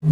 Hi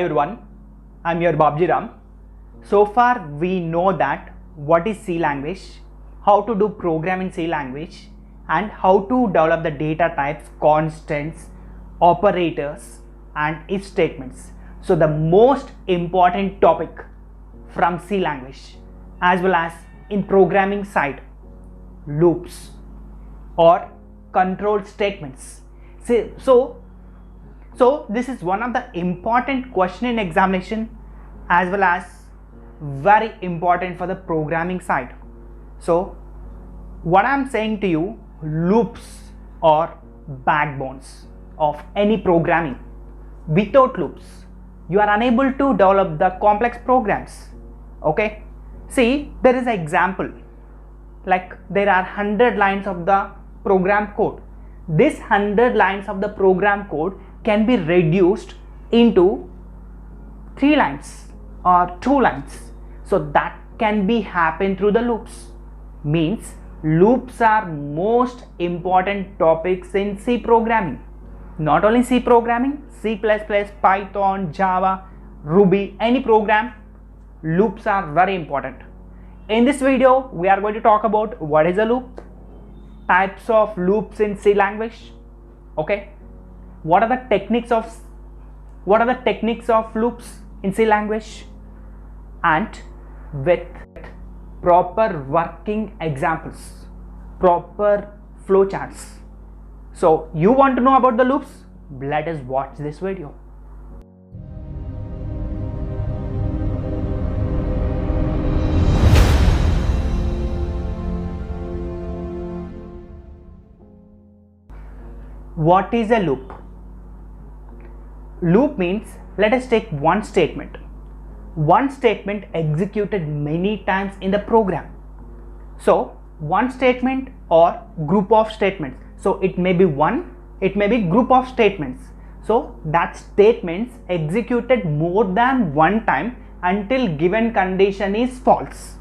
everyone, I'm your Babji Ram. So far we know that what is C language, how to do program in C language, and how to develop the data types, constants, operators and if statements. So the most important topic from C language as well as in programming side, loops or control statements. So this is one of the important question in examination as well as very important for the programming side. So what I am saying to you, loops or backbones of any programming. Without loops you are unable to develop the complex programs. Okay, see, there is an example, like there are 100 lines of the program code. This 100 lines of the program code can be reduced into 3 lines or 2 lines. So that can be happen through the loops. Means loops are most important topics in C programming. Not only C programming, C++, Python, Java, Ruby, any program, loops are very important. In this video we are going to talk about what is a loop, types of loops in C language. Okay, what are the techniques of loops in C language, and with proper working examples, proper flowcharts. So you want to know about the loops? Let us watch this video. What is a loop? Loop means, let us take one statement. One statement executed many times in the program. So one statement or group of statements. So it may be one, it may be group of statements. So that statements executed more than one time until given condition is false.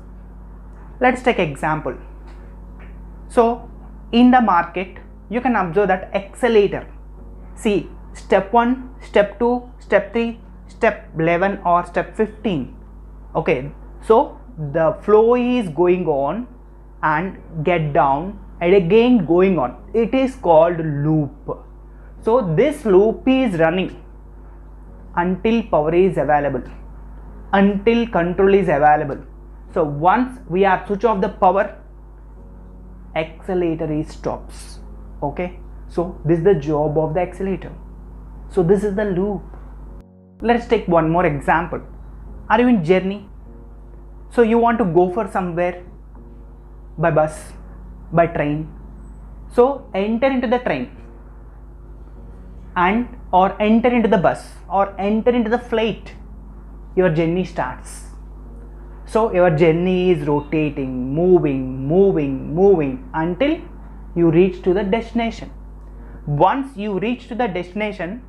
Let's take example. So in the market you can observe that accelerator. See, step 1, step 2, step 3, step 11 or step 15. Okay, so the flow is going on and get down and again going on. It is called loop. So this loop is running until power is available, until control is available. So once we are switch off the power, accelerator is stops. Okay, so this is the job of the accelerator. So this is the loop. Let's take one more example. Are you in journey? So you want to go for somewhere by bus, by train. So enter into the train and or enter into the bus or enter into the flight. Your journey starts. So your journey is rotating, moving until you reach to the destination. Once you reach to the destination,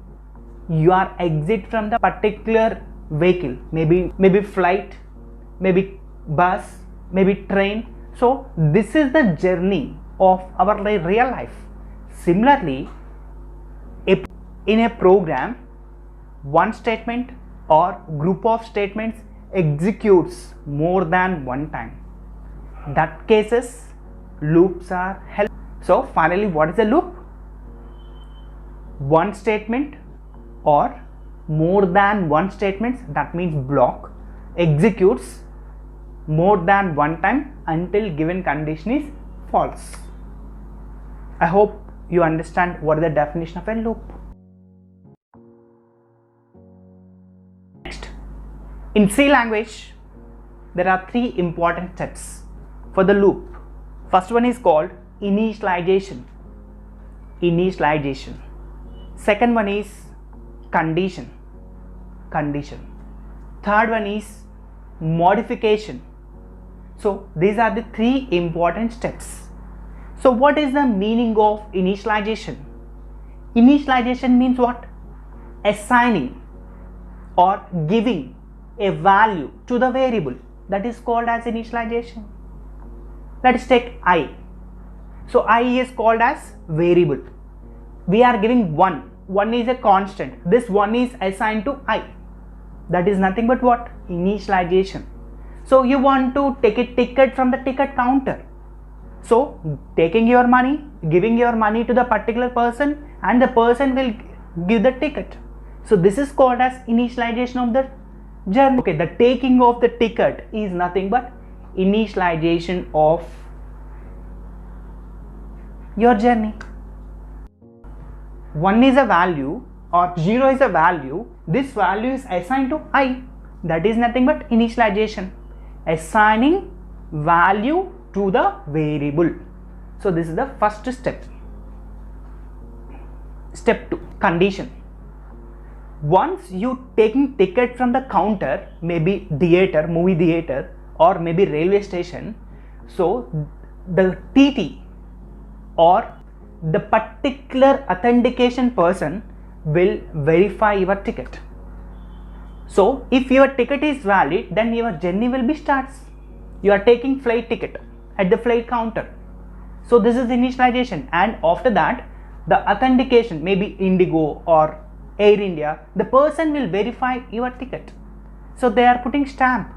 you are exit from the particular vehicle, maybe flight, maybe bus, maybe train. So this is the journey of our real life. Similarly, in a program, one statement or group of statements executes more than one time. That cases loops are helpful. So finally, what is a loop? One statement or more than one statements, that means block, executes more than one time until given condition is false. I hope you understand what is the definition of a loop. Next, in C language there are 3 important steps for the loop. First one is called initialization. Second one is condition. Third one is modification. So these are the 3 important steps. So what is the meaning of initialization? Initialization means what? Assigning or giving a value to the variable. That is called as initialization. let's take I. So I is called as variable. We are giving 1. 1 is a constant. This 1 is assigned to I. That is nothing but what? Initialization. So you want to take a ticket from the ticket counter. So taking your money, giving your money to the particular person, and the person will give the ticket. So this is called as initialization of the journey. Okay, the taking of the ticket is nothing but initialization of your journey. 1 is a value or 0 is a value. This value is assigned to I. That is nothing but initialization. Assigning value to the variable. So this is the first step. Step 2, condition. Once you taking ticket from the counter, maybe theater, movie theater, or maybe railway station, so the TT or the particular authentication person will verify your ticket. So if your ticket is valid, then your journey will be starts. You are taking flight ticket at the flight counter. So this is initialization, and after that the authentication, maybe Indigo or Air India, the person will verify your ticket. So they are putting stamp,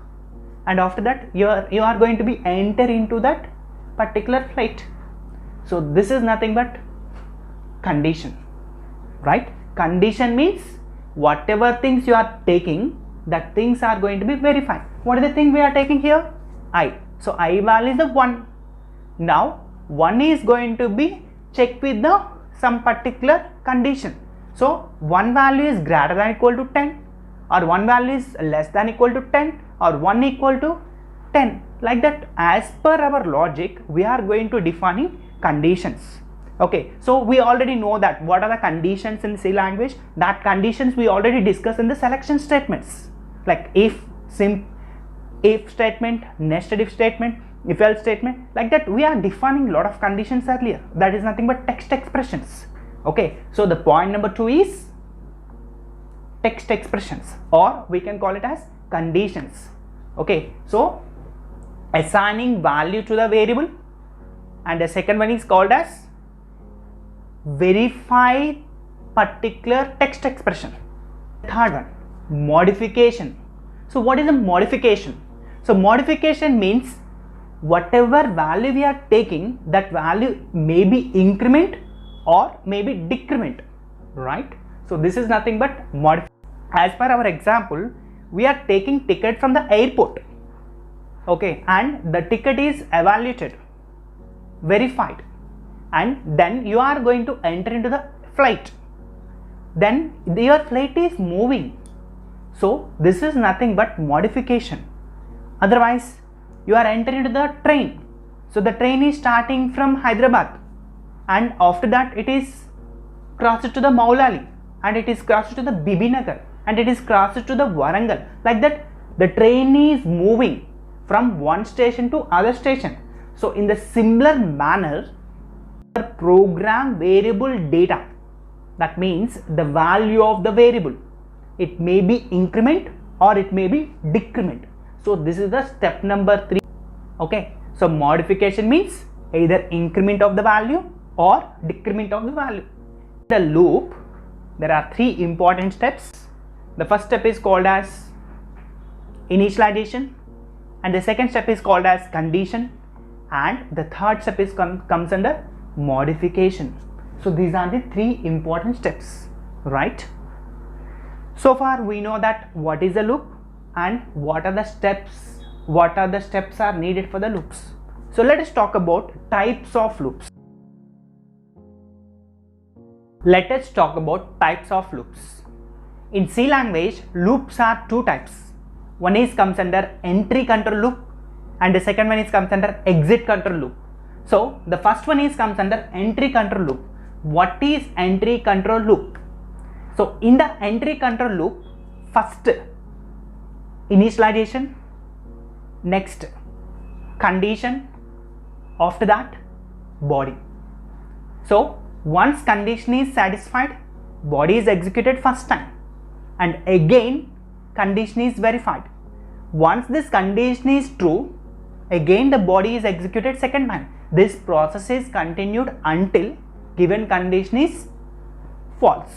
and after that you are going to be enter into that particular flight. So this is nothing but condition, right? Condition means whatever things you are taking, that things are going to be verified. What is the thing we are taking here? I. So I value is the 1. Now 1 is going to be checked with the some particular condition. So 1 value is greater than equal to 10, or 1 value is less than equal to 10, or 1 equal to 10. Like that, as per our logic, we are going to define conditions. Okay, so we already know that what are the conditions in C language. That conditions we already discussed in the selection statements, like if statement, nested if statement, if else statement. Like that, we are defining a lot of conditions earlier. That is nothing but text expressions. Okay, so the point number 2 is text expressions, or we can call it as conditions. Okay, so assigning value to the variable, and the second one is called as verify particular text expression. Third one, modification. So what is a modification? So modification means whatever value we are taking, that value may be increment or maybe decrement, right? So this is nothing but modify. As per our example, we are taking ticket from the airport, okay, and the ticket is evaluated, verified, and then you are going to enter into the flight. Then your flight is moving. So this is nothing but modification. Otherwise, you are entering into the train. So the train is starting from Hyderabad, and after that it is crossed to the Maulali, and it is crossed to the Bibinagar, and it is crossed to the Warangal. Like that, the train is moving from one station to other station. So in the similar manner, program variable data, that means the value of the variable, it may be increment or it may be decrement. So this is the step number 3. Okay, so modification means either increment of the value or decrement of the value. The loop, there are 3 important steps. The first step is called as initialization, and the second step is called as condition, and the third step is comes under modification. So these are the 3 important steps, right? So far we know that what is a loop and what are the steps are needed for the loops. So let us talk about types of loops. Let us talk about types of loops. In C language, loops are 2 types. One is comes under entry control loop, and the second one is comes under exit control loop. So the first one is comes under entry control loop. What is entry control loop? So in the entry control loop, first initialization, next condition, after that body. So once condition is satisfied, body is executed first time, and again condition is verified. Once this condition is true, again the body is executed second time. This process is continued until given condition is false,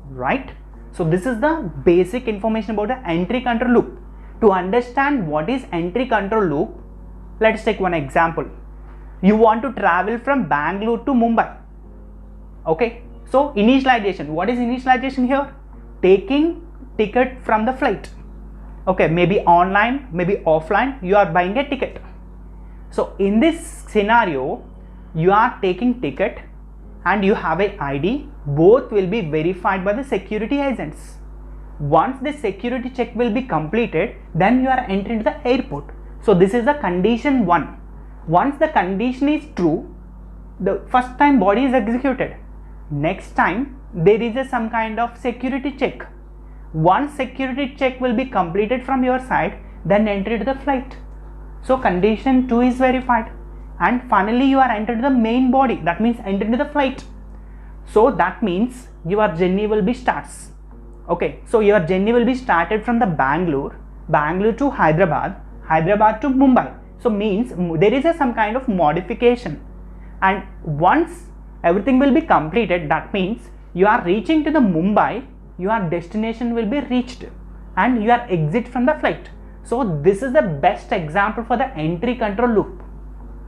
right? So this is the basic information about the entry control loop. To understand what is entry control loop, let's take one example. You want to travel from Bangalore to Mumbai. Okay, so initialization. What is initialization here? Taking ticket from the flight. Okay, maybe online, maybe offline, you are buying a ticket. So in this scenario, you are taking ticket and you have a ID. Both will be verified by the security agents. Once the security check will be completed, then you are entering the airport. So this is the condition 1. Once the condition is true, the first time body is executed. Next time there is some kind of security check. Once security check will be completed from your side, then enter the flight. So condition 2 is verified, and finally you are entered the main body. That means entered the flight. So that means your journey will be starts. Okay, so your journey will be started from the Bangalore to Hyderabad to Mumbai. So means there is some kind of modification, and once everything will be completed, that means you are reaching to the Mumbai, your destination will be reached and you are exit from the flight. So this is the best example for the entry control loop,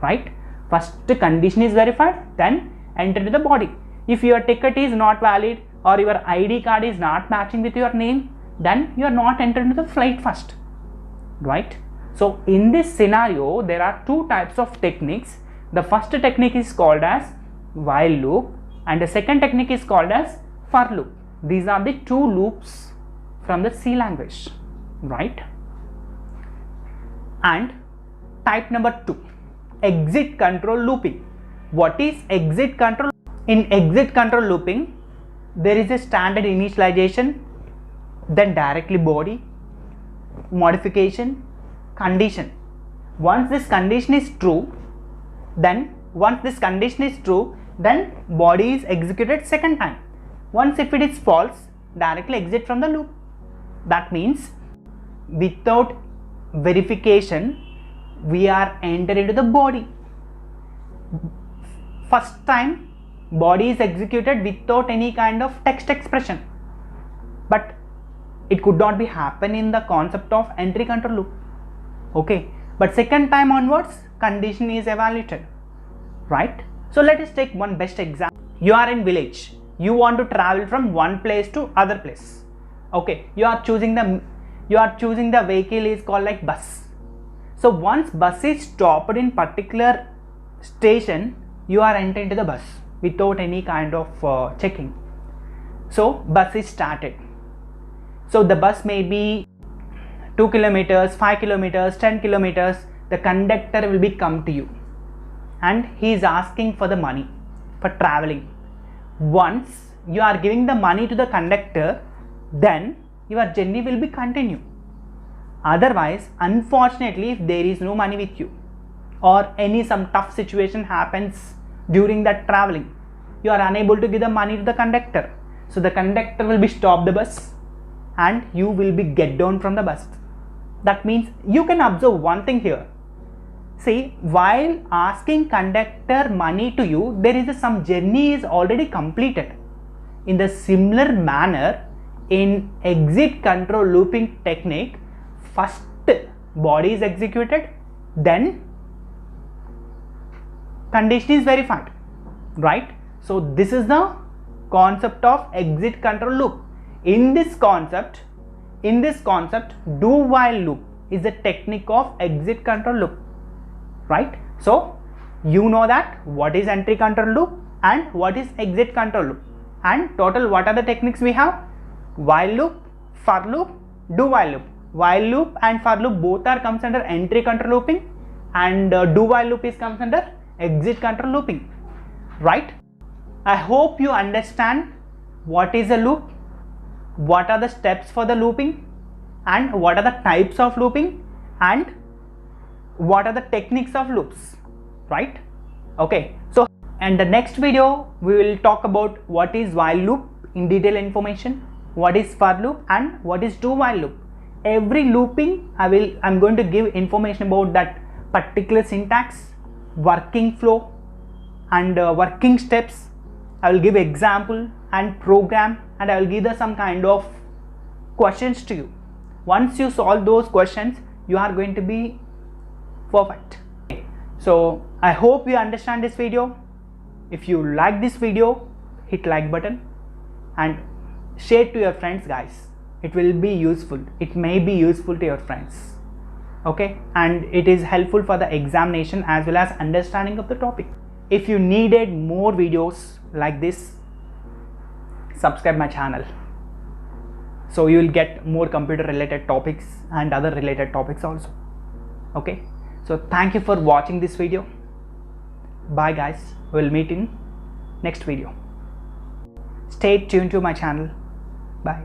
right? First condition is verified, then enter to the body. If your ticket is not valid or your ID card is not matching with your name, then you are not entered into the flight first, right? So in this scenario, there are two types of techniques. The first technique is called as while loop and the second technique is called as for loop. These are the two loops from the C language, right? And type number 2, exit control looping. What is exit control? In exit control looping, there is a standard initialization, then directly body, modification, condition. Once this condition is true, then body is executed second time. Once if it is false, directly exit from the loop. That means without verification, we are entered into the body. First time body is executed without any kind of text expression, but it could not be happen in the concept of entry control loop. Okay, but second time onwards condition is evaluated, right? So let us take one best example. You are in village, you want to travel from one place to other place. Okay, you are choosing the vehicle is called like bus. So once bus is stopped in particular station, you are entered into the bus without any kind of checking. So bus is started. So the bus may be 2 kilometers, 5 kilometers, 10 kilometers. The conductor will be come to you and he is asking for the money for traveling. Once you are giving the money to the conductor, then your journey will be continue. Otherwise, unfortunately, if there is no money with you or some tough situation happens during that traveling, you are unable to give the money to the conductor. So the conductor will be stop the bus and you will be get down from the bus. That means you can observe one thing here. See, while asking conductor money to you, there is some journey is already completed. In the similar manner, in exit control looping technique, first body is executed, then condition is verified, right? So this is the concept of exit control loop. In this concept, do while loop is a technique of exit control loop, right? So you know that what is entry control loop and what is exit control loop, and total what are the techniques we have? While loop, for loop, do while loop. While loop and for loop both are comes under entry control looping, and do while loop is comes under exit control looping, right? I hope you understand what is a loop, what are the steps for the looping, and what are the types of looping, and what are the techniques of loops, right? Okay, so in the next video we will talk about what is while loop in detail information, what is for loop, and what is do while loop. Every looping I'm going to give information about that particular syntax, working flow, and working steps. I will give example and program, and I will give some kind of questions to you. Once you solve those questions, you are going to be perfect. So I hope you understand this video. If you like this video, hit like button and share it to your friends, guys. It will be useful. It may be useful to your friends. Okay, and it is helpful for the examination as well as understanding of the topic. If you needed more videos like this, subscribe my channel, so you will get more computer related topics and other related topics also. Okay, so thank you for watching this video. Bye guys, we'll meet in next video. Stay tuned to my channel. Bye.